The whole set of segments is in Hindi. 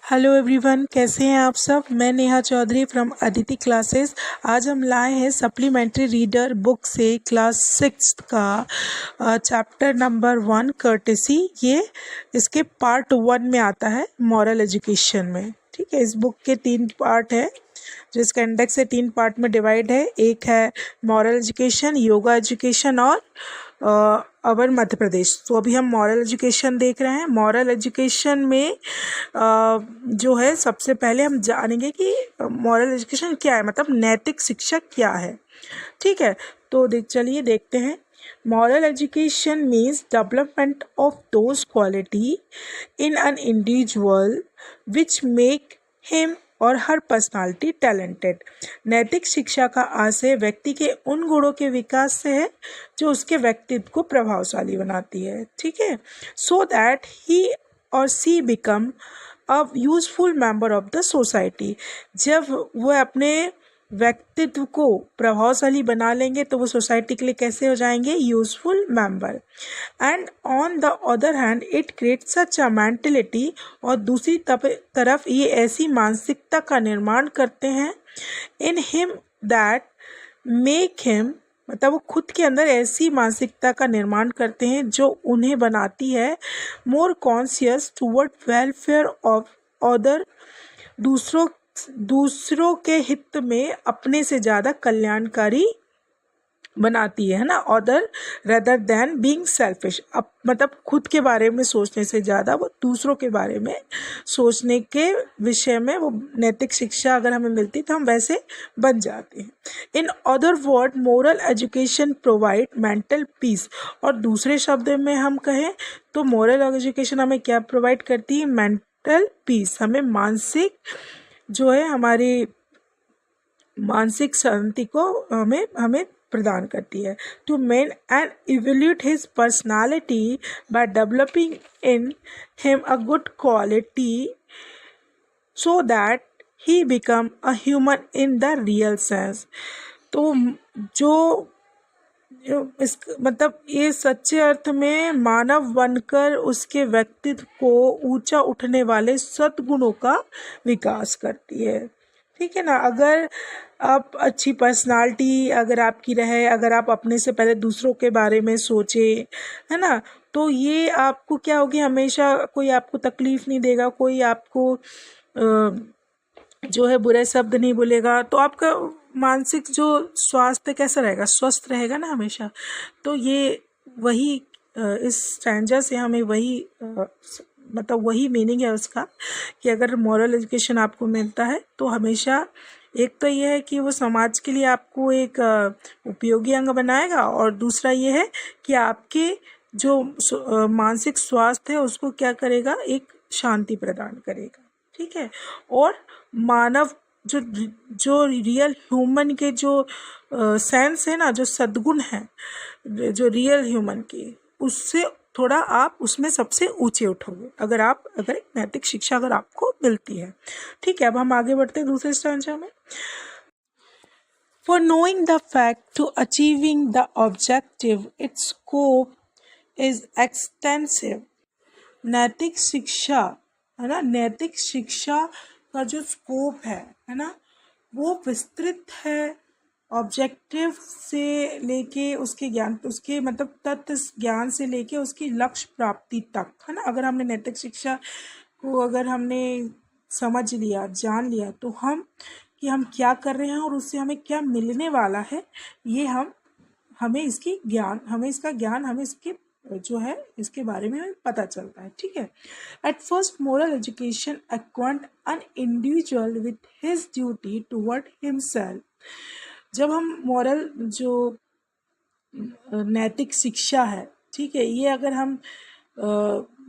हेलो एवरीवन, कैसे हैं आप सब। मैं नेहा चौधरी फ्रॉम अदिति क्लासेस। आज हम लाए हैं सप्लीमेंट्री रीडर बुक से क्लास 6 का चैप्टर नंबर 1 कर्टेसी। ये इसके पार्ट 1 में आता है मॉरल एजुकेशन में। ठीक है, इस बुक के 3 पार्ट है जो इसका इंडेक्स से 3 पार्ट में डिवाइड है। एक है मॉरल एजुकेशन, योगा एजुकेशन और अवर मध्य प्रदेश। तो अभी हम मॉरल एजुकेशन देख रहे हैं। मॉरल एजुकेशन में जो है सबसे पहले हम जानेंगे कि मॉरल एजुकेशन क्या है, मतलब नैतिक शिक्षा क्या है। ठीक है, तो चलिए देखते हैं। Moral education means development of those quality in an individual which make him और हर पर्सनालिटी टैलेंटेड। नैतिक शिक्षा का आशय व्यक्ति के उन गुणों के विकास से है जो उसके व्यक्तित्व को प्रभावशाली बनाती है। ठीक है, सो that he or she become a useful member of the society. जब वह अपने व्यक्तित्व को प्रभावशाली बना लेंगे तो वो सोसाइटी के लिए कैसे हो जाएंगे, useful member. And on the other hand it creates such a mentality, और दूसरी तरफ ये ऐसी मानसिकता का निर्माण करते हैं in him that make him, मतलब वो खुद के अंदर ऐसी मानसिकता का निर्माण करते हैं जो उन्हें बनाती है more conscious toward welfare of other, दूसरों के हित में अपने से ज़्यादा कल्याणकारी बनाती है ना, other rather than being selfish. अब मतलब खुद के बारे में सोचने से ज़्यादा वो दूसरों के बारे में सोचने के विषय में वो नैतिक शिक्षा अगर हमें मिलती तो हम वैसे बन जाते हैं। In other word moral education provide mental peace, और दूसरे शब्द में हम कहें तो मोरल एजुकेशन हमें क्या प्रोवाइड करती है, मेंटल पीस। हमें मानसिक जो है हमारी मानसिक शांति को हमें प्रदान करती है। To men and evolute his personality by developing in him a good quality so that he become a human in the real sense. तो जो इस मतलब ये सच्चे अर्थ में मानव बनकर उसके व्यक्तित्व को ऊंचा उठने वाले सद्गुणों का विकास करती है। ठीक है ना, अगर आप अच्छी पर्सनालिटी अगर आपकी रहे, अगर आप अपने से पहले दूसरों के बारे में सोचे, है ना, तो ये आपको क्या होगी, हमेशा कोई आपको तकलीफ नहीं देगा, कोई आपको जो है बुरे शब्द नहीं बोलेगा, तो आपका मानसिक जो स्वास्थ्य कैसा रहेगा, स्वस्थ रहेगा ना हमेशा। तो ये वही इस स्टैंजा से हमें वही मतलब वही मीनिंग है उसका कि अगर मॉरल एजुकेशन आपको मिलता है तो हमेशा एक तो ये है कि वो समाज के लिए आपको एक उपयोगी अंग बनाएगा, और दूसरा ये है कि आपके जो मानसिक स्वास्थ्य है उसको क्या करेगा, एक शांति प्रदान करेगा। ठीक है, और मानव जो जो रियल ह्यूमन के जो सेंस है ना, जो सद्गुण है जो रियल ह्यूमन के, उससे थोड़ा आप उसमें सबसे ऊंचे उठोगे अगर एक नैतिक शिक्षा अगर आपको मिलती है। ठीक है, अब हम आगे बढ़ते हैं दूसरे स्टैंजा में। For knowing the fact to achieving the objective, its scope is extensive। नैतिक शिक्षा है ना, नैतिक शिक्षा का जो स्कोप है ना, वो विस्तृत है। ऑब्जेक्टिव से लेके उसके ज्ञान, उसके मतलब तत्व ज्ञान से लेके उसकी लक्ष्य प्राप्ति तक, है ना। अगर हमने नैतिक शिक्षा को अगर हमने समझ लिया, जान लिया, तो हम क्या कर रहे हैं और उससे हमें क्या मिलने वाला है, ये हमें इसका ज्ञान हमें इसके जो है इसके बारे में हमें पता चलता है। ठीक है, at first moral education acquaint an individual with his duty toward himself. जब हम मॉरल जो नैतिक शिक्षा है, ठीक है, ये अगर हम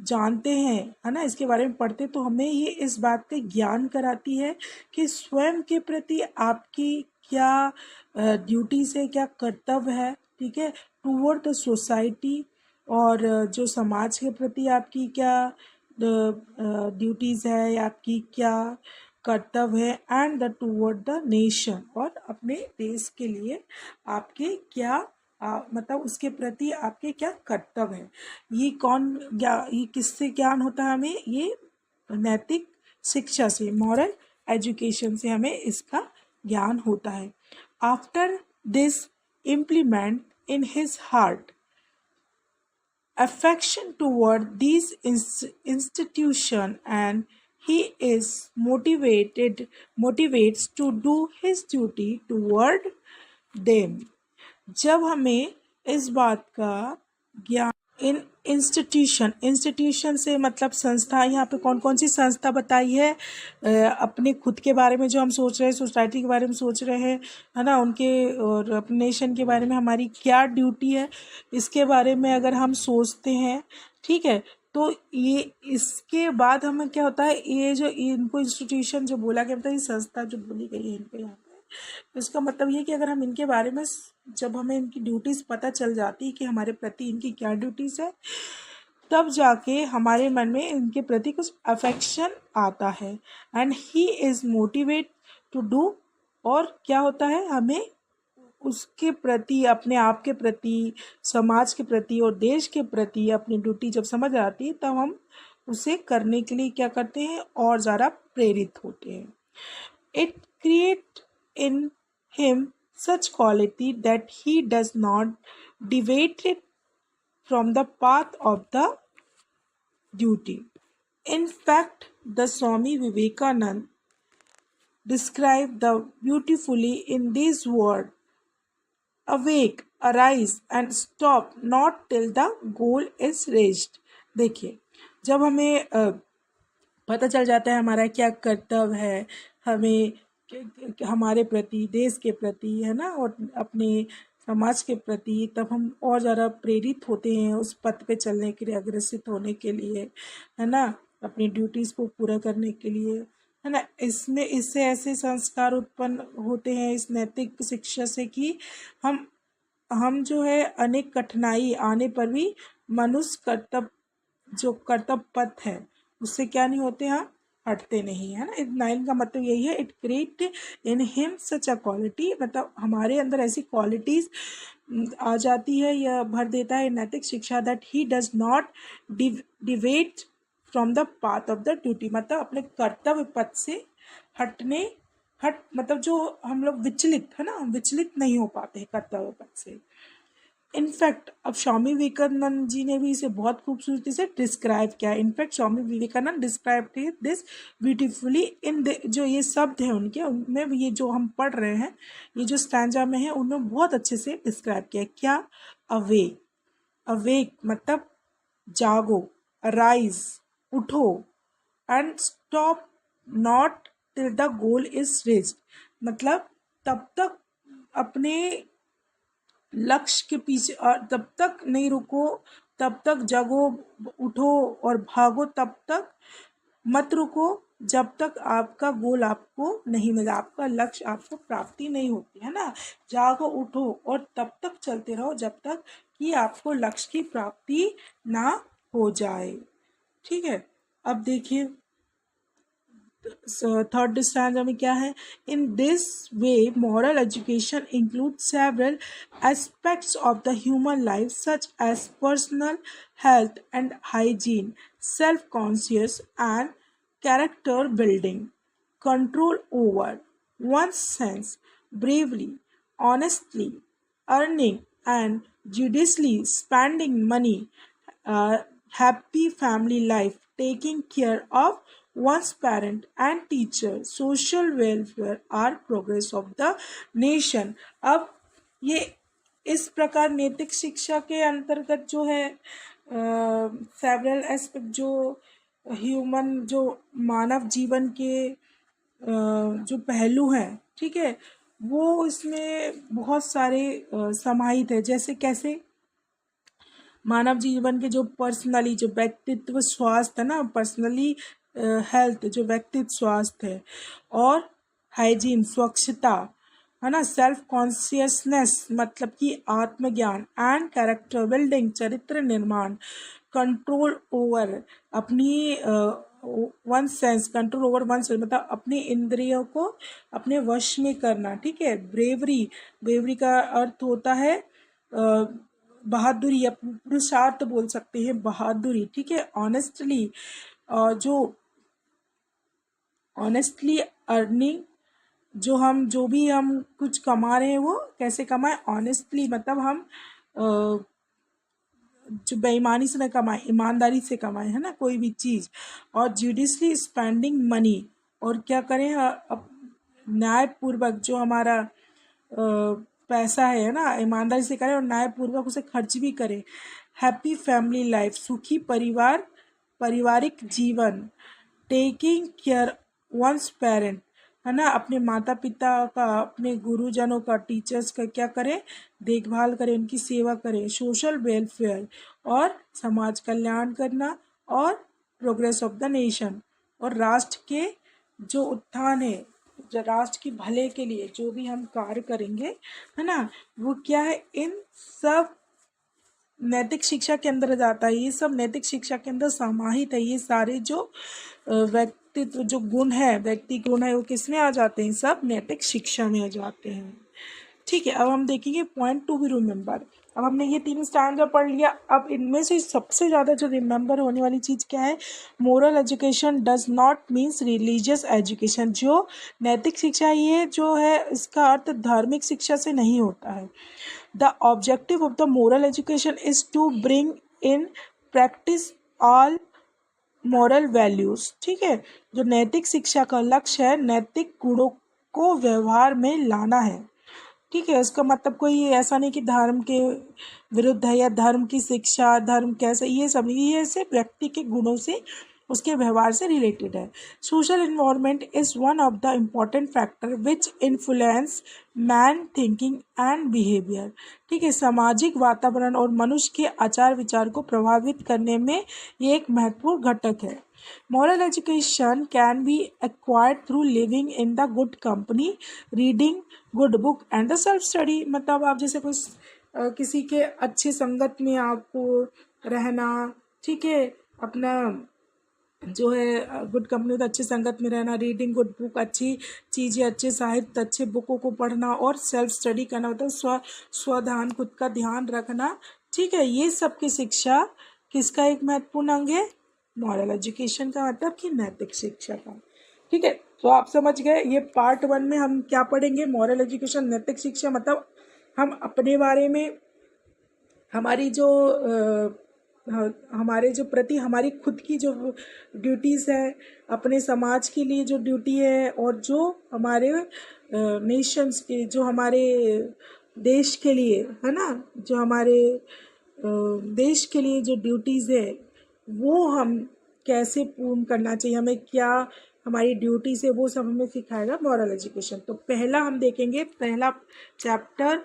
जानते हैं, है ना, इसके बारे में पढ़ते, तो हमें ये इस बात का ज्ञान कराती है कि स्वयं के प्रति आपकी क्या ड्यूटीज है, क्या कर्तव्य है। ठीक है, टूवर्ड द सोसाइटी, और जो समाज के प्रति आपकी क्या ड्यूटीज है या आपकी क्या कर्तव्य है, and the toward the nation, और अपने देश के लिए आपके क्या मतलब उसके प्रति आपके क्या कर्तव्य है। ये किससे ज्ञान होता है हमें, ये नैतिक शिक्षा से, मॉरल एजुकेशन से हमें इसका ज्ञान होता है। After this implement in his heart affection toward these institution, and he is motivates to do his duty toward them। जब हमें इस बात का ज्ञान इन इंस्टीट्यूशन से मतलब संस्था, यहाँ पे कौन कौन सी संस्था बताई है, अपने खुद के बारे में जो हम सोच रहे हैं, सोसाइटी के बारे में सोच रहे हैं, है ना, उनके और अपने नेशन के बारे में हमारी क्या ड्यूटी है, इसके बारे में अगर हम सोचते हैं, ठीक है, तो ये इसके बाद हमें क्या होता है, ये जो इनको इंस्टीट्यूशन जो बोला गया था, ये संस्था जो बोली गई है इनको यहाँ पे, तो इसका मतलब ये कि अगर हम इनके बारे में जब हमें इनकी ड्यूटीज़ पता चल जाती है कि हमारे प्रति इनकी क्या ड्यूटीज़ है, तब जाके हमारे मन में इनके प्रति कुछ अफेक्शन आता है। And he is motivate to do, और क्या होता है, हमें उसके प्रति, अपने आप के प्रति, समाज के प्रति और देश के प्रति अपनी ड्यूटी जब समझ आती है, तब हम उसे करने के लिए क्या करते हैं, और ज़्यादा प्रेरित होते हैं। It create in him such quality that he does not deviate from the path of the duty. In fact, the Swami Vivekananda described the beautifully in these words: awake, arise and stop not till the goal is reached। देखिए, जब हमें पता चल जाता है हमारा क्या कर्तव्य है, हमें हमारे प्रति, देश के प्रति, है ना, और अपने समाज के प्रति, तब हम और ज़्यादा प्रेरित होते हैं उस पथ पे चलने के लिए, अग्रसित होने के लिए, है ना, अपनी ड्यूटीज़ को पूरा करने के लिए, है ना। इससे ऐसे संस्कार उत्पन्न होते हैं इस नैतिक शिक्षा से कि हम जो है अनेक कठिनाई आने पर भी मनुष्य कर्तव्य पथ है उससे क्या नहीं होते, हम हटते नहीं, है ना। इस लाइन का मतलब यही है, it create in him such a quality, मतलब हमारे अंदर ऐसी क्वालिटीज आ जाती है या भर देता है नैतिक शिक्षा, that he does not डिवेट from the path of the duty, मतलब अपने कर्तव्य पथ से मतलब जो हम लोग विचलित, है ना, विचलित नहीं हो पाते हैं कर्तव्य पथ से। इनफैक्ट अब स्वामी विवेकानंद जी ने भी इसे बहुत खूबसूरती से डिस्क्राइब किया। In fact Swami Vivekananda describe this beautifully in जो ये शब्द हैं उनके, उनमें ये जो हम पढ़ रहे हैं, ये जो स्टैंजा में है, उनमें बहुत अच्छे से डिस्क्राइब किया। क्या? अवेक, अवेक मतलब जागो, अराइज उठो, and stop not till the goal is reached, मतलब तब तक अपने लक्ष्य के पीछे, और तब तक नहीं रुको, तब तक जगो, उठो और भागो, तब तक मत रुको जब तक आपका गोल आपको नहीं मिला, आपका लक्ष्य आपको प्राप्ति नहीं होती, है ना। जागो, उठो और तब तक चलते रहो जब तक कि आपको लक्ष्य की प्राप्ति ना हो जाए, ठीक है। अब देखिए थर्ड स्टैंजा में क्या है, in this way moral education include several aspects of the human life such as personal health and hygiene, self conscious and character building, control over one's sense, bravery, honestly, earning and judiciously spending money, happy family life, taking care of one's parent and teacher, social welfare are progress of the nation। अब ये इस प्रकार नैतिक शिक्षा के अंतर्गत जो है सेवरल एस्पेक्ट, जो ह्यूमन, जो मानव जीवन के जो पहलू हैं, ठीक है, वो इसमें बहुत सारे समाहित है। जैसे कैसे? मानव जीवन के जो पर्सनली, जो व्यक्तित्व स्वास्थ्य है ना, पर्सनली हेल्थ, जो व्यक्तित्व स्वास्थ्य है, और हाइजीन स्वच्छता, है ना, सेल्फ कॉन्शियसनेस मतलब कि आत्मज्ञान, एंड कैरेक्टर बिल्डिंग चरित्र निर्माण, कंट्रोल ओवर अपनी one sense, control over one sense मतलब अपनी इंद्रियों को अपने वश में करना, ठीक है। ब्रेवरी, ब्रेवरी का अर्थ होता है बहादुरी या पुरुषार्थ बोल सकते हैं, बहादुरी, ठीक है। ऑनेस्टली जो ऑनेस्टली अर्निंग, जो भी हम कुछ कमा रहे हैं वो कैसे कमाएं, ऑनेस्टली मतलब हम जो बेईमानी से न कमाएं, ईमानदारी से कमाएं, है ना, कोई भी चीज़। और जुडिशली स्पेंडिंग मनी, और क्या करें, न्यायपूर्वक जो हमारा पैसा है ना, ईमानदारी से करें और न्यायपूर्वक उसे खर्च भी करें। हैप्पी फैमिली लाइफ, सुखी पारिवारिक जीवन। टेकिंग केयर वंस पेरेंट, है ना, अपने माता पिता का, अपने गुरुजनों का, टीचर्स का क्या करें, देखभाल करें, उनकी सेवा करें। सोशल वेलफेयर, और समाज कल्याण करना, और प्रोग्रेस ऑफ द नेशन, और राष्ट्र के जो उत्थान है, जो राष्ट्र के भले के लिए जो भी हम कार्य करेंगे, है ना, वो क्या है, इन सब नैतिक शिक्षा के अंदर जाता है। ये सब नैतिक शिक्षा के अंदर समाहित है। ये सारे जो व्यक्तित्व जो गुण है, व्यक्ति गुण है, वो किस में आ जाते हैं, सब नैतिक शिक्षा में आ जाते हैं। ठीक है, अब हम देखेंगे पॉइंट टू बी रिमेंबर। अब हमने ये 3 स्टैंडर्ड पढ़ लिया। अब इनमें से सबसे ज़्यादा जो रिमेंबर होने वाली चीज़ क्या है, moral education does not means religious education. जो नैतिक शिक्षा ये जो है, इसका अर्थ धार्मिक शिक्षा से नहीं होता है। The objective of the moral education is to bring in practice all moral values. ठीक है, जो नैतिक शिक्षा का लक्ष्य है, नैतिक गुणों को व्यवहार में लाना है। ठीक है, इसका मतलब कोई ऐसा नहीं कि धर्म के विरुद्ध है, या धर्म की शिक्षा, धर्म कैसे, ये सब ये सिर्फ व्यक्ति के गुणों से, उसके व्यवहार से रिलेटेड है। Social environment is one of the important factor which influence man thinking and behaviour. ठीक है, सामाजिक वातावरण और मनुष्य के आचार विचार को प्रभावित करने में ये एक महत्वपूर्ण घटक है। Moral education can be acquired through living in the good company, reading good book and the self study। मतलब आप जैसे किसी के अच्छे संगत में आपको रहना, ठीक है, अपना जो है गुड कंपनी तो अच्छी संगत में रहना, रीडिंग गुड बुक, अच्छी चीज़ें, अच्छे साहित्य, अच्छे बुकों को पढ़ना, और सेल्फ स्टडी करना, मतलब स्वध्यान, खुद का ध्यान रखना। ठीक है, ये सब की शिक्षा किसका एक महत्वपूर्ण अंग है, मॉरल एजुकेशन का, मतलब कि नैतिक शिक्षा का। ठीक है, तो आप समझ गए। ये पार्ट 1 में हम क्या पढ़ेंगे, मॉरल एजुकेशन, नैतिक शिक्षा, मतलब हम अपने बारे में, हमारी जो हमारे जो प्रति हमारी खुद की जो ड्यूटीज़ है, अपने समाज के लिए जो ड्यूटी है, और जो हमारे नेशंस के, जो हमारे देश के लिए, है ना, जो हमारे देश के लिए जो ड्यूटीज़ है, वो हम कैसे पूर्ण करना चाहिए, हमें क्या हमारी ड्यूटीज़ है, वो सब हमें सिखाएगा मॉरल एजुकेशन। तो पहला हम देखेंगे, पहला चैप्टर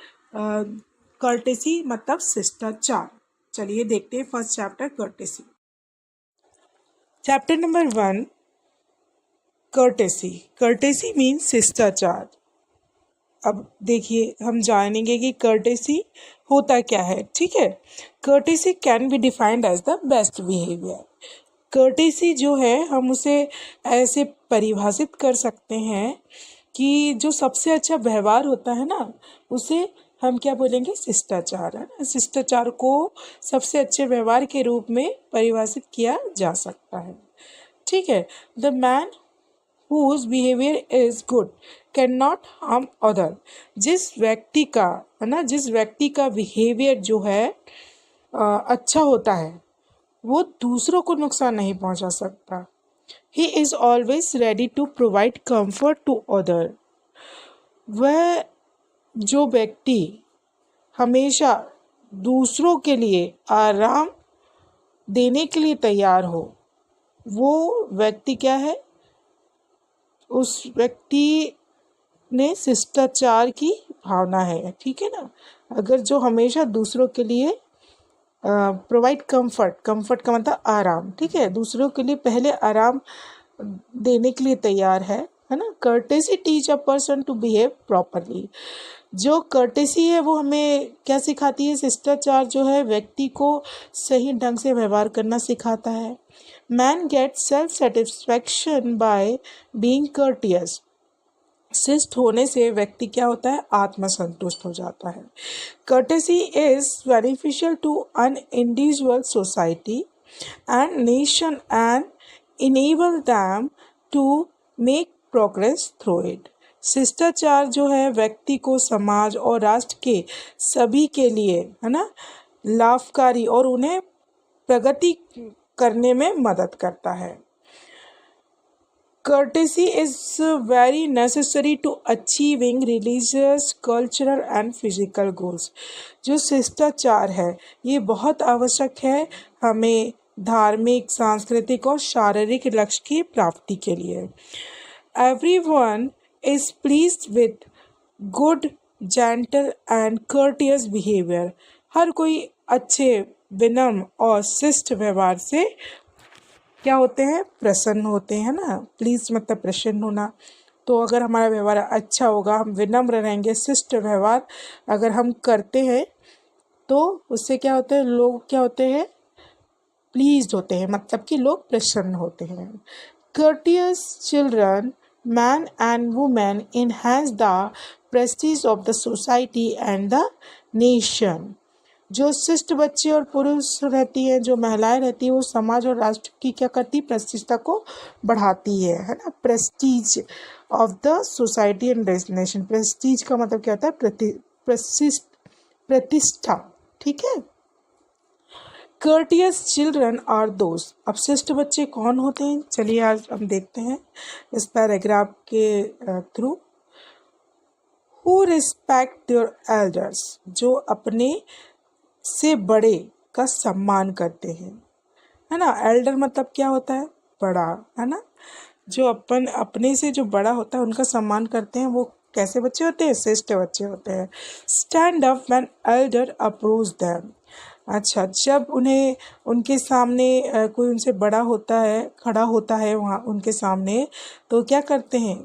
कर्टेसी, मतलब शिष्टाचार। चलिए देखते हैं first chapter, courtesy. Chapter number 1, courtesy. Courtesy means शिष्टाचार। अब देखिए, हम जानेंगे कि कर्टेसी होता क्या है। ठीक है, courtesy can be defined as the best behaviour. Courtesy जो है, हम उसे ऐसे परिभाषित कर सकते हैं कि जो सबसे अच्छा व्यवहार होता है ना, उसे हम क्या बोलेंगे, शिष्टाचार, है ना। शिष्टाचार को सबसे अच्छे व्यवहार के रूप में परिभाषित किया जा सकता है। ठीक है, the man whose behavior is good cannot harm other। जिस व्यक्ति का, है ना, जिस व्यक्ति का बिहेवियर जो है अच्छा होता है, वो दूसरों को नुकसान नहीं पहुंचा सकता। He is always ready to provide comfort to other। वह जो व्यक्ति हमेशा दूसरों के लिए आराम देने के लिए तैयार हो, वो व्यक्ति क्या है, उस व्यक्ति ने शिष्टाचार की भावना है। ठीक है ना, अगर जो हमेशा दूसरों के लिए प्रोवाइड कंफर्ट का मतलब आराम, ठीक है, दूसरों के लिए पहले आराम देने के लिए तैयार है ना। Courtesy teach a person to behave properly. जो कर्टेसी है वो हमें क्या सिखाती है, शिष्टाचार जो है व्यक्ति को सही ढंग से व्यवहार करना सिखाता है। Man get self satisfaction by being courteous. शिष्ट होने से व्यक्ति क्या होता है, आत्मसंतुष्ट हो जाता है। Courtesy is beneficial to an individual, society and nation and enable them to make progress through it. शिष्टाचार जो है व्यक्ति को समाज और राष्ट्र के सभी के लिए, है ना, लाभकारी और उन्हें प्रगति करने में मदद करता है। Courtesy is very necessary to achieving religious, cultural and physical goals. जो शिष्टाचार है ये बहुत आवश्यक है हमें धार्मिक, सांस्कृतिक और शारीरिक लक्ष्य की प्राप्ति के लिए। Everyone is pleased with good, gentle and courteous behavior. हर कोई अच्छे, विनम्र और शिष्ट व्यवहार से क्या होते हैं, प्रसन्न होते हैं ना। प्लीज मतलब प्रसन्न होना। तो अगर हमारा व्यवहार अच्छा होगा, हम विनम्र रहेंगे, शिष्ट व्यवहार अगर हम करते हैं तो उससे क्या होते हैं, लोग क्या होते हैं, प्लीज होते हैं, मतलब कि लोग प्रसन्न होते हैं। courteous children, man and woman, enhance the prestige of the society and the nation. जो शिष्ट बच्चे और पुरुष रहती हैं, जो महिलाएं रहती हैं, वो समाज और राष्ट्र की क्या करती, प्रतिष्ठा को बढ़ाती है ना। Prestige of the society and nation. Prestige का मतलब क्या होता है, प्रतिष्ठा, ठीक है। courteous children are those। अब शिष्ट बच्चे कौन होते हैं, चलिए आज हम देखते हैं इस पैराग्राफ के through. who respect their elders, जो अपने से बड़े का सम्मान करते हैं, है ना। एल्डर मतलब क्या होता है, बड़ा, है ना। जो अपने से जो बड़ा होता है उनका सम्मान करते हैं, वो कैसे बच्चे होते हैं, श्रेष्ठ बच्चे होते हैं। Stand up when Elder approach them. अच्छा, जब उन्हें उनके सामने कोई उनसे बड़ा होता है, खड़ा होता है वहाँ उनके सामने, तो क्या करते हैं,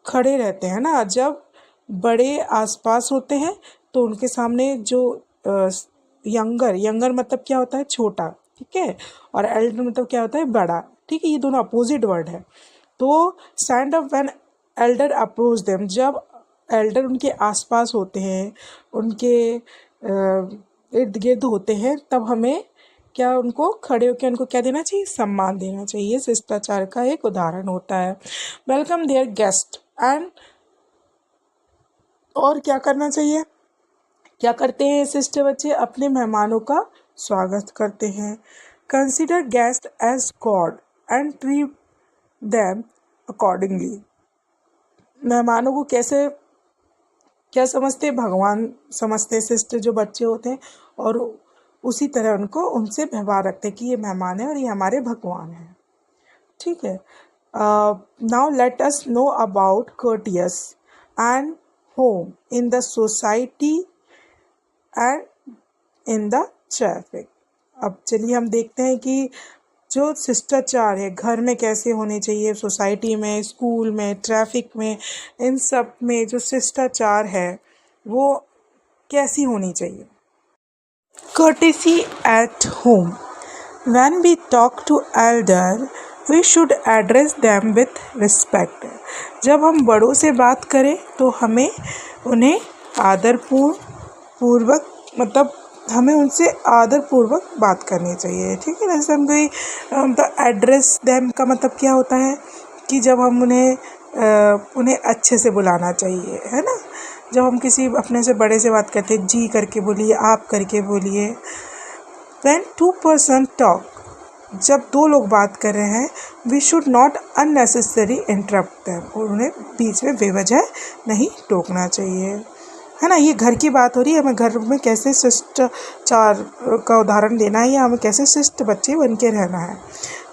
खड़े रहते हैं ना। जब बड़े आसपास होते हैं तो उनके सामने जो यंगर मतलब क्या होता है, छोटा, ठीक है, और एल्डर मतलब क्या होता है, बड़ा, ठीक है। ये दोनों अपोजिट वर्ड है। तो stand up when Elder approach them, जब एल्डर उनके आसपास होते हैं, उनके इर्द गिर्द होते हैं, तब हमें क्या, उनको खड़े होकर उनको क्या देना चाहिए, सम्मान देना चाहिए। शिष्टाचार का एक उदाहरण होता है। वेलकम देयर गेस्ट एंड, और क्या करना चाहिए, क्या करते हैं शिष्ट बच्चे, अपने मेहमानों का स्वागत करते हैं। Consider guest as god and treat them accordingly. मेहमानों को कैसे क्या समझते हैं, भगवान समझते हैं शिष्ट जो बच्चे होते हैं, और उसी तरह उनसे व्यवहार रखते हैं कि ये मेहमान है और ये हमारे भगवान हैं, ठीक है। Now let us know about courteous and home in the society and in the traffic. अब चलिए हम देखते हैं कि जो शिष्टाचार है घर में कैसे होने चाहिए, सोसाइटी में, स्कूल में, ट्रैफिक में, इन सब में जो शिष्टाचार है वो कैसी होनी चाहिए। courtesy at home. When we talk to elder, we should address them with respect. जब हम बड़ों से बात करें तो हमें उन्हें पूर्वक मतलब हमें उनसे आदरपूर्वक बात करनी चाहिए, ठीक है ना। जैसे हम कोई एड्रेस देम का मतलब क्या होता है कि जब हम उन्हें अच्छे से बुलाना चाहिए, है ना। जब हम किसी अपने से बड़े से बात करते हैं, जी करके बोलिए, आप करके बोलिए। When two person talk, जब दो लोग बात कर रहे हैं, we should not unnecessary interrupt them, और उन्हें बीच में बेवजह नहीं टोकना चाहिए, है ना। ये घर की बात हो रही है, हमें घर में कैसे शिष्टाचार का उदाहरण देना है या हमें कैसे शिष्ट बच्चे बन के रहना है।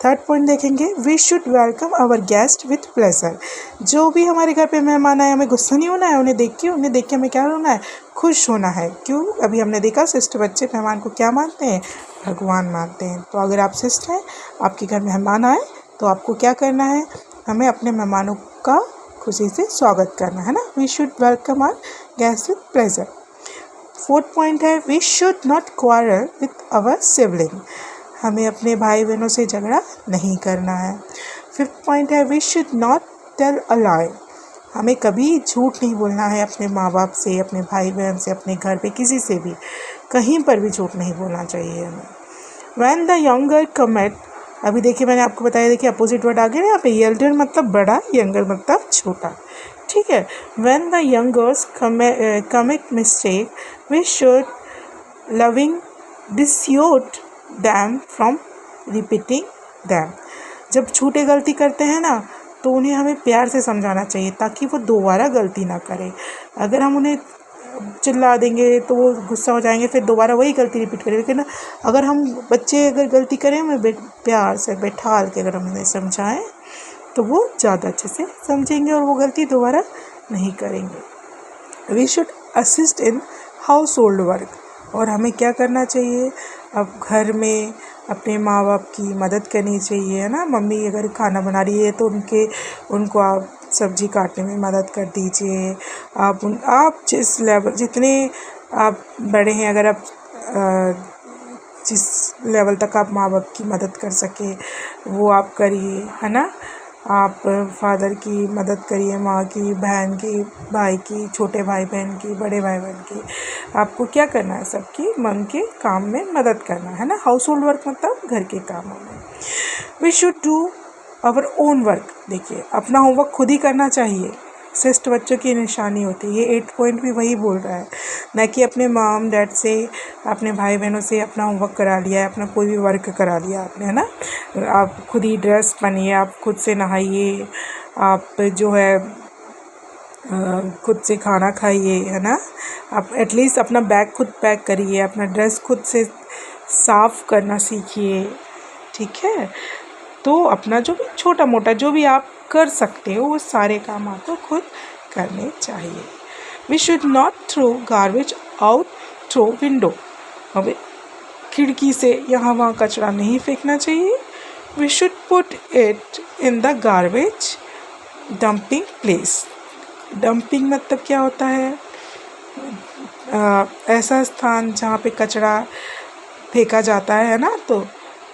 थर्ड पॉइंट देखेंगे, we should welcome our guest with pleasure. जो भी हमारे घर पे मेहमान आए, हमें गुस्सा नहीं होना है, उन्हें देख के हमें क्या होना है, खुश होना है। क्यों, अभी हमने देखा शिष्ट बच्चे मेहमान को क्या मानते हैं, भगवान मानते हैं। तो अगर आप शिष्ट हैं, आपके घर मेहमान आए तो आपको क्या करना है, हमें अपने मेहमानों का खुशी से स्वागत करना है ना। We should welcome our guest with pleasure. Fourth point है, we should not quarrel with our sibling. हमें अपने भाई बहनों से झगड़ा नहीं करना है। फिफ्थ पॉइंट है, we should not tell a lie. हमें कभी झूठ नहीं बोलना है, अपने माँ बाप से, अपने भाई बहन से, अपने घर पे किसी से भी, कहीं पर भी झूठ नहीं बोलना चाहिए हमें। When the younger commit अभी देखिए मैंने आपको बताया, देखिए अपोजिट वर्ड आ गया यहाँ पे, एल्डर मतलब बड़ा, यंगर मतलब छोटा, ठीक है। When the youngers commit mistake we should loving dissuade them from repeating them. जब छोटे गलती करते हैं ना तो उन्हें हमें प्यार से समझाना चाहिए ताकि वो दोबारा गलती ना करें। अगर हम उन्हें चिल्ला देंगे तो वो गुस्सा हो जाएंगे, फिर दोबारा वही गलती रिपीट करेंगे। लेकिन अगर हम बच्चे अगर गलती करें, हमें प्यार से बैठाल के अगर हम उन्हें समझाएं तो वो ज़्यादा अच्छे से समझेंगे और वो गलती दोबारा नहीं करेंगे। We should assist in household work. और हमें क्या करना चाहिए, अब घर में अपने माँ बाप की मदद करनी चाहिए, है ना। मम्मी अगर खाना बना रही है तो उनको आप सब्जी काटने में मदद कर दीजिए। आप जिस लेवल, जितने आप बड़े हैं, अगर आप जिस लेवल तक आप माँ बाप की मदद कर सके वो आप करिए, है ना। आप फादर की मदद करिए, माँ की, बहन की, भाई की, छोटे भाई बहन की, बड़े भाई बहन की। आपको क्या करना है, सबकी मन के काम में मदद करना है ना। हाउस होल्ड वर्क मतलब घर के कामों में। We should do our own work. देखिए अपना होमवर्क खुद ही करना चाहिए, श्रेष्ठ बच्चों की निशानी होती है। ये 8 पॉइंट भी वही बोल रहा है, न कि अपने मॉम डैड से, अपने भाई बहनों से अपना होमवर्क करा लिया है, अपना कोई भी वर्क करा लिया आपने, है ना। आप खुद ही ड्रेस पहनिए, आप खुद से नहाइए, आप जो है खुद से खाना खाइए, है ना। आप एटलीस्ट अपना बैग खुद पैक करिए, अपना ड्रेस खुद से साफ़ करना सीखिए, ठीक है। तो अपना जो भी छोटा मोटा जो भी आप कर सकते हो वो सारे काम आपको खुद करने चाहिए। We should not throw garbage out throw window. अब खिड़की से यहाँ वहाँ कचरा नहीं फेंकना चाहिए। We should put it in the garbage dumping place. Dumping मतलब क्या होता है, ऐसा स्थान जहाँ पे कचरा फेंका जाता है ना। तो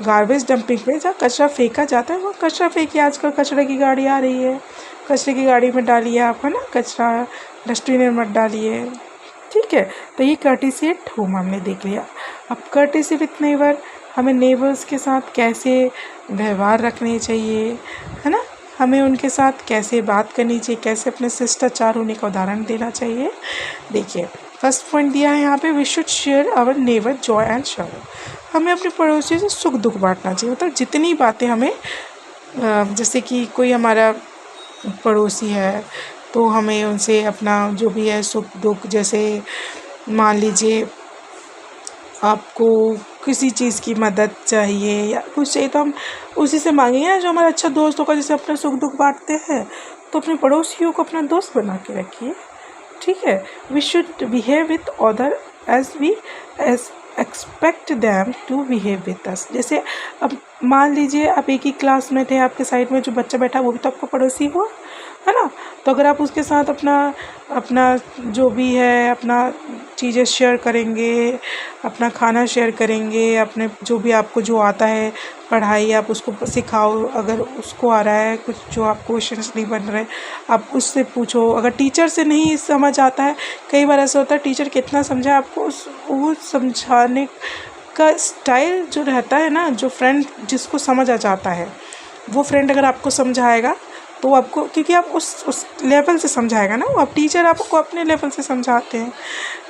गार्बेज डंपिंग पे जहाँ कचरा फेंका जाता है वो कचरा फेंकिए। आजकल कचरे की गाड़ी आ रही है, कचरे की गाड़ी में डालिए आप, है ना। कचरा डस्टबिन में मत डालिए, ठीक है। तो ये कर्टेसी एट होम हमने देख लिया। अब कर्टेसी विथ नेबर, हमें नेबर्स के साथ कैसे व्यवहार रखने चाहिए, है ना। हमें उनके साथ कैसे बात करनी चाहिए, कैसे अपने शिष्टाचार होने का उदाहरण देना चाहिए। देखिए फर्स्ट पॉइंट दिया है यहाँ पे, we should share our neighbour joy and sorrow. हमें अपने पड़ोसी से सुख दुख बांटना चाहिए। मतलब जितनी बातें हमें, जैसे कि कोई हमारा पड़ोसी है तो हमें उनसे अपना जो भी है सुख दुख, जैसे मान लीजिए आपको किसी चीज़ की मदद चाहिए या कुछ चाहिए तो हम उसी से मांगेंगे ना, जो हमारा अच्छा दोस्त होगा, जैसे अपना सुख दुख बांटते हैं। तो अपने पड़ोसियों को अपना दोस्त बना के रखिए, ठीक है। We should behave with other as we expect them to behave with us. जैसे अब मान लीजिए आप एक ही क्लास में थे, आपके साइड में जो बच्चा बैठा वो भी तो आपका पड़ोसी हुआ, है ना। तो अगर आप उसके साथ अपना जो भी है अपना चीज़ें शेयर करेंगे, अपना खाना शेयर करेंगे, अपने जो भी आपको जो आता है पढ़ाई आप उसको सिखाओ। अगर उसको आ रहा है कुछ जो आप क्वेश्चंस नहीं बन रहे आप उससे पूछो। अगर टीचर से नहीं समझ आता है, कई बार ऐसा होता है टीचर कितना समझाए आपको वो समझाने का स्टाइल जो रहता है ना, जो फ्रेंड जिसको समझ आ जाता है वो फ्रेंड अगर आपको समझाएगा तो आपको, क्योंकि आप उस लेवल से समझाएगा ना वो। आप टीचर आपको अपने लेवल से समझाते हैं,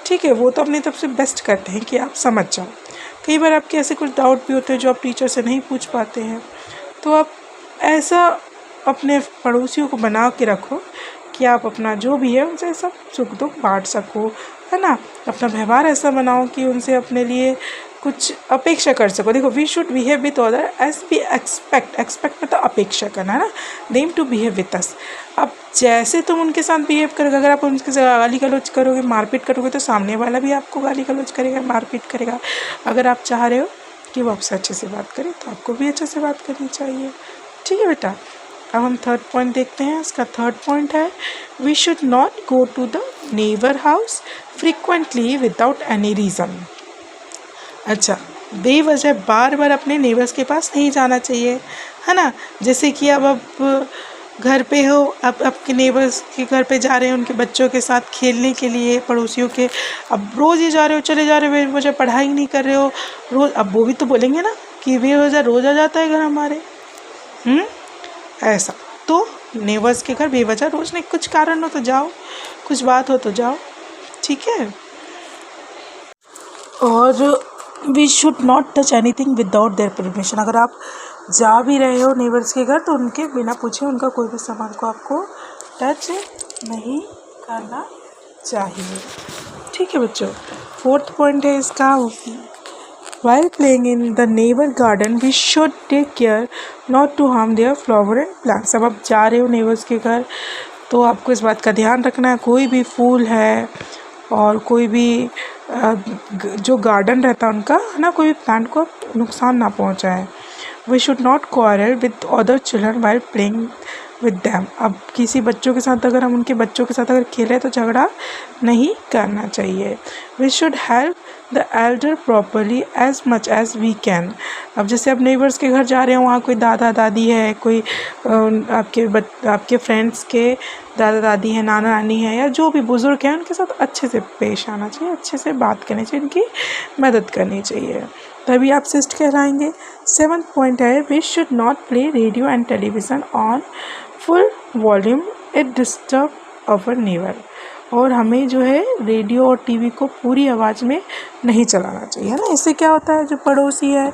ठीक है। वो तो अपनी तरफ से बेस्ट करते हैं कि आप समझ जाओ। कई बार आपके ऐसे कुछ डाउट भी होते हैं जो आप टीचर से नहीं पूछ पाते हैं, तो आप ऐसा अपने पड़ोसियों को बना के रखो कि आप अपना जो भी है उनसे सब सुख दुख बांट सको, है ना। अपना व्यवहार ऐसा बनाओ कि उनसे अपने लिए कुछ अपेक्षा कर सको। देखो we should behave with other as we expect मतलब अपेक्षा करना, है ना, them to behave with us. अब जैसे तुम उनके साथ बिहेव करोगे, अगर आप उनके साथ गाली गलौज करोगे, मारपीट करोगे, तो सामने वाला भी आपको गाली गलौज करेगा, मारपीट करेगा। अगर आप चाह रहे हो कि वो आपसे अच्छे से बात करे तो आपको भी अच्छे से बात करनी चाहिए, ठीक है बेटा। अब हम थर्ड पॉइंट देखते हैं। इसका थर्ड पॉइंट है, we should not go to the neighbour house frequently without any reason. अच्छा, बेवजह बार बार अपने नेबर्स के पास नहीं जाना चाहिए, है ना। जैसे कि अब आप घर पे हो, अब आपके नेबर्स के घर पे जा रहे हैं उनके बच्चों के साथ खेलने के लिए, पड़ोसियों के, अब रोज़ ही जा रहे हो, चले जा रहे हो, बेवजह पढ़ाई नहीं कर रहे हो रोज़। अब वो भी तो बोलेंगे ना कि बेवजह रोज़ आ जाता है घर हमारे, ऐसा। तो नेबर्स के घर बेवजह रोज़ नहीं, कुछ कारण हो तो जाओ, कुछ बात हो तो जाओ, ठीक है। और we should not touch anything without their permission. अगर आप जा भी रहे हो नेबर्स के घर तो उनके बिना पूछे उनका कोई भी सामान को आपको टच नहीं करना चाहिए, ठीक है बच्चों। 4th पॉइंट है इसका, while playing in the neighbor garden we should take care not to harm their flower and plants। अब आप जा रहे हो नेबर्स के घर तो आपको इस बात का ध्यान रखना है, कोई भी फूल है और कोई भी जो गार्डन रहता है उनका, है ना, कोई भी प्लांट को नुकसान ना पहुंचाए। We should not quarrel with other children while playing with them. अब किसी बच्चों के साथ अगर हम उनके बच्चों के साथ अगर खेलें तो झगड़ा नहीं करना चाहिए। We should help the elder properly as much as we can. अब जैसे आप नेबर्स के घर जा रहे हो, वहाँ कोई दादा दादी है, कोई आपके फ्रेंड्स के दादा दादी हैं, नाना नानी है, या जो भी बुज़ुर्ग हैं, उनके साथ अच्छे से पेश आना चाहिए, अच्छे से बात करनी चाहिए, उनकी मदद करनी चाहिए, तभी आप शिष्ट कहलाएंगे। 7th पॉइंट है, we should not play radio and television on full volume, it disturb our neighbour. और हमें जो है रेडियो और टीवी को पूरी आवाज़ में नहीं चलाना चाहिए, है ना। इससे क्या होता है, जो पड़ोसी है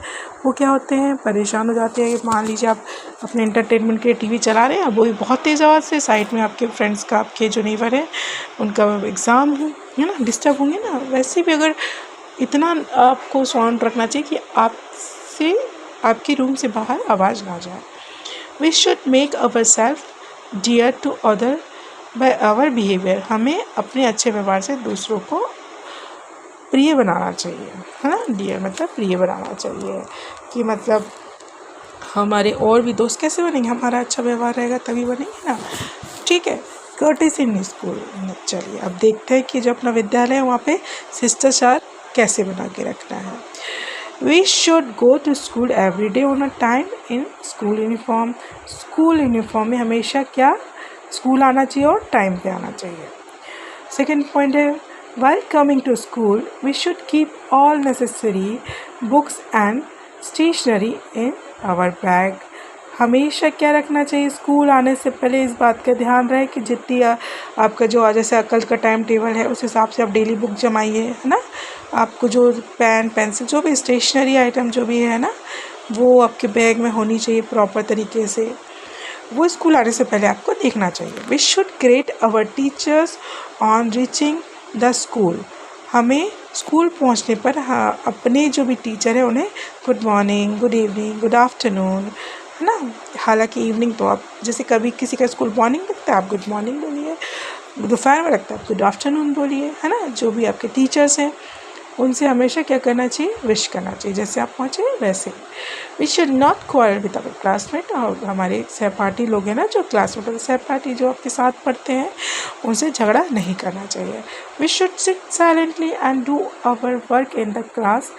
वो क्या होते हैं, परेशान हो जाते हैं। मान लीजिए आप अपने एंटरटेनमेंट के लिए टीवी चला रहे हैं, अब वो भी बहुत तेज़ आवाज़ से, साइड में आपके फ्रेंड्स का, आपके जो नेबर है उनका एग्ज़ाम है ना, डिस्टर्ब होंगे ना। वैसे भी अगर इतना आपको साउंड रखना चाहिए कि आपसे, आपके रूम से बाहर आवाज़ ना जाए। We should make our self dear to other by our behaviour. हमें अपने अच्छे व्यवहार से दूसरों को प्रिय बनाना चाहिए, है ना। डियर मतलब प्रिय बनाना चाहिए, कि मतलब हमारे और भी दोस्त कैसे बनेंगे, हमारा अच्छा व्यवहार रहेगा तभी बनेंगे ना, ठीक है। Courtesy in school. चलिए अब देखते हैं कि जो अपना विद्यालय है वहाँ पे शिष्टाचार कैसे बना के रखना है। We should go to school every day on a time in school uniform. School uniform में हमेशा क्या, स्कूल आना चाहिए और टाइम पे आना चाहिए। 2nd पॉइंट है, while coming to school we should keep all necessary books and stationery in our bag। हमेशा क्या रखना चाहिए, स्कूल आने से पहले इस बात का ध्यान रहे कि जितनी आपका जो जैसे अकल का टाइम टेबल है उस हिसाब से आप डेली बुक जमाइए, है ना। आपको जो पेन पेंसिल जो भी स्टेशनरी आइटम जो भी है ना, वो आपके बैग में होनी चाहिए प्रॉपर तरीके से, वो स्कूल आने से पहले आपको देखना चाहिए। We should greet our teachers on reaching the school. हमें स्कूल पहुंचने पर अपने जो भी टीचर है उन्हें good morning, good evening, good afternoon, है ना। हालांकि इवनिंग तो आप जैसे कभी किसी का स्कूल मॉर्निंग लगता है आप गुड मॉर्निंग बोलिए, दोपहर में लगता है आप गुड आफ्टरनून बोलिए, है ना। जो भी आपके टीचर्स हैं उनसे हमेशा क्या करना चाहिए, विश करना चाहिए, जैसे आप पहुँचे वैसे। We should not quarrel with our classmate. और हमारे सहपाठी लोग हैं ना, जो क्लासमेट सहपाठी जो आपके साथ पढ़ते हैं, उनसे झगड़ा नहीं करना चाहिए। We should sit silently and do our work in the class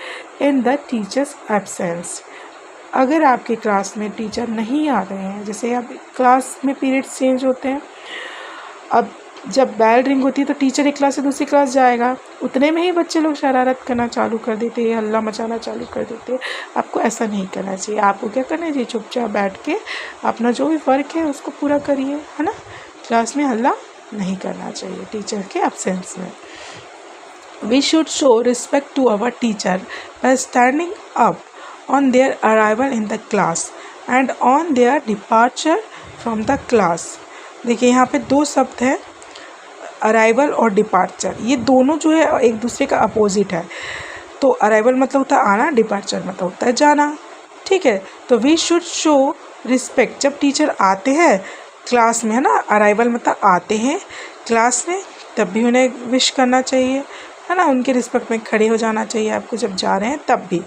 in the teacher's absence. अगर आपके क्लास में टीचर नहीं आ रहे हैं, जैसे अब क्लास में पीरियड्स चेंज होते हैं, अब जब बेल रिंग होती है तो टीचर एक क्लास से दूसरी क्लास जाएगा, उतने में ही बच्चे लोग शरारत करना चालू कर देते हैं, हल्ला मचाना चालू कर देते हैं। आपको ऐसा नहीं करना चाहिए, आपको क्या करना चाहिए, चुपचाप बैठ के अपना जो भी वर्क है उसको पूरा करिए, है ना। क्लास में हल्ला नहीं करना चाहिए टीचर के एब्सेंस में। We should show respect to our teacher by standing up on their arrival in the class and on their departure from the class. देखिए यहाँ पे 2 शब्द हैं, अराइवल और डिपार्चर। ये दोनों जो है एक दूसरे का अपोजिट है। तो अराइवल मतलब होता है आना, डिपार्चर मतलब होता है जाना, ठीक है। तो वी शुड शो रिस्पेक्ट, जब टीचर आते हैं क्लास में, है ना, अराइवल मतलब आते हैं क्लास में, तब भी उन्हें विश करना चाहिए, है ना। उनके रिस्पेक्ट में खड़े हो जाना चाहिए आपको, जब जा रहे हैं तब भी।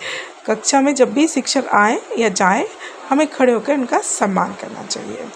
कक्षा में जब भी शिक्षक आए या जाएं, हमें खड़े होकर उनका सम्मान करना चाहिए।